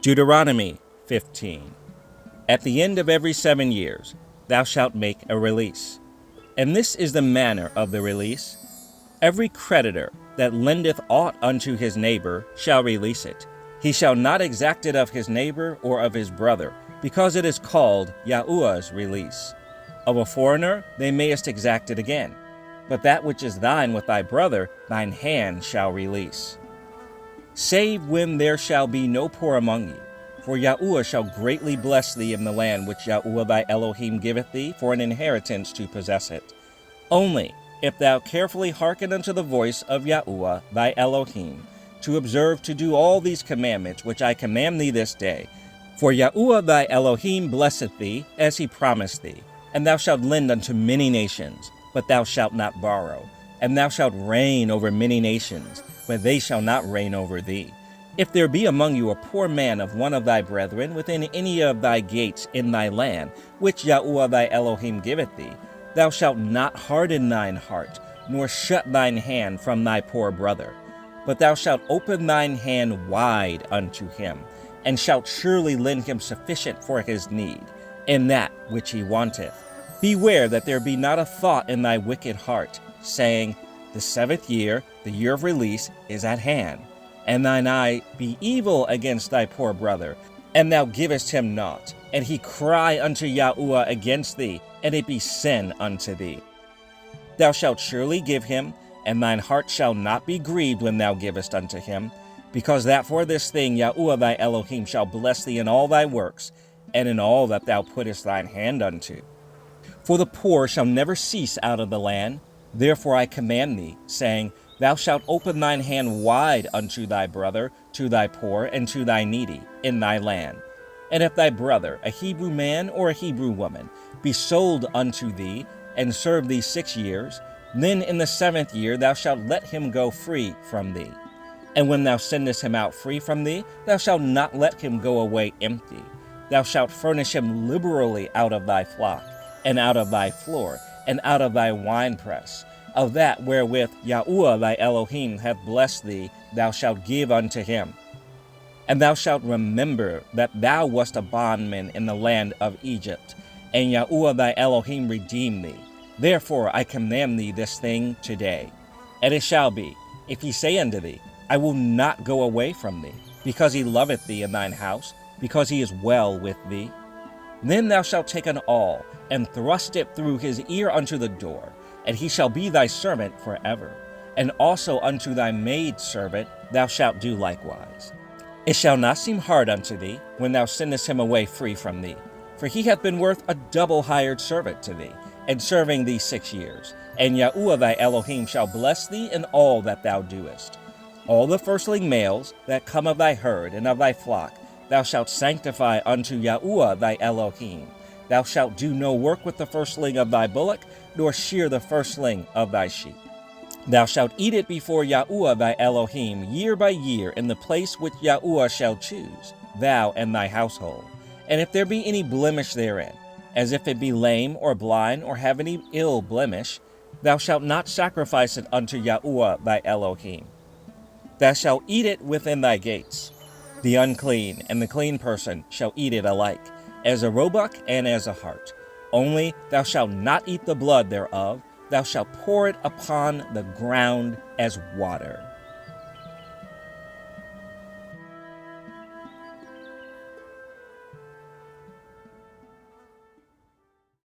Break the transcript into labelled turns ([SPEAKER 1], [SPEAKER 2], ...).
[SPEAKER 1] Deuteronomy 15. At the end of every 7 years, thou shalt make a release. And this is the manner of the release. Every creditor that lendeth aught unto his neighbor shall release it. He shall not exact it of his neighbor or of his brother, because it is called Yahuwah's release. Of a foreigner they mayest exact it again, but that which is thine with thy brother thine hand shall release. Save when there shall be no poor among you, for Yahuwah shall greatly bless thee in the land which Yahuwah thy Elohim giveth thee for an inheritance to possess it. Only if thou carefully hearken unto the voice of Yahuwah thy Elohim, to observe to do all these commandments which I command thee this day. For Yahuwah thy Elohim blesseth thee, as he promised thee. And thou shalt lend unto many nations, but thou shalt not borrow. And thou shalt reign over many nations, but they shall not reign over thee. If there be among you a poor man of one of thy brethren within any of thy gates in thy land, which Yahuwah thy Elohim giveth thee, thou shalt not harden thine heart, nor shut thine hand from thy poor brother. But thou shalt open thine hand wide unto him, and shalt surely lend him sufficient for his need, in that which he wanteth. Beware that there be not a thought in thy wicked heart, saying, The 7th year, the year of release, is at hand, and thine eye be evil against thy poor brother, and thou givest him naught, and he cry unto Yahuwah against thee, and it be sin unto thee. Thou shalt surely give him, and thine heart shall not be grieved when thou givest unto him, because that for this thing Yahuwah thy Elohim shall bless thee in all thy works, and in all that thou puttest thine hand unto. For the poor shall never cease out of the land. Therefore I command thee, saying, Thou shalt open thine hand wide unto thy brother, to thy poor, and to thy needy, in thy land. And if thy brother, a Hebrew man or a Hebrew woman, be sold unto thee, and serve thee 6 years, then in the 7th year thou shalt let him go free from thee. And when thou sendest him out free from thee, thou shalt not let him go away empty. Thou shalt furnish him liberally out of thy flock, and out of thy floor, and out of thy winepress. Of that wherewith Yahuwah thy Elohim hath blessed thee, thou shalt give unto him. And thou shalt remember that thou wast a bondman in the land of Egypt, and Yahuwah thy Elohim redeemed thee. Therefore I command thee this thing today. And it shall be, if he say unto thee, I will not go away from thee, because he loveth thee in thine house, because he is well with thee, then thou shalt take an awl, and thrust it through his ear unto the door, and he shall be thy servant forever. And also unto thy maid servant thou shalt do likewise. It shall not seem hard unto thee, when thou sendest him away free from thee, for he hath been worth a double hired servant to thee, and serving thee 6 years. And Yahuwah thy Elohim shall bless thee in all that thou doest. All the firstling males that come of thy herd and of thy flock thou shalt sanctify unto Yahuwah thy Elohim. Thou shalt do no work with the firstling of thy bullock, nor shear the firstling of thy sheep. Thou shalt eat it before Yahuwah thy Elohim year by year in the place which Yahuwah shall choose, thou and thy household. And if there be any blemish therein, as if it be lame or blind or have any ill blemish, thou shalt not sacrifice it unto Yahuwah thy Elohim. Thou shalt eat it within thy gates. The unclean and the clean person shall eat it alike, as a roebuck and as a hart. Only thou shalt not eat the blood thereof, thou shalt pour it upon the ground as water.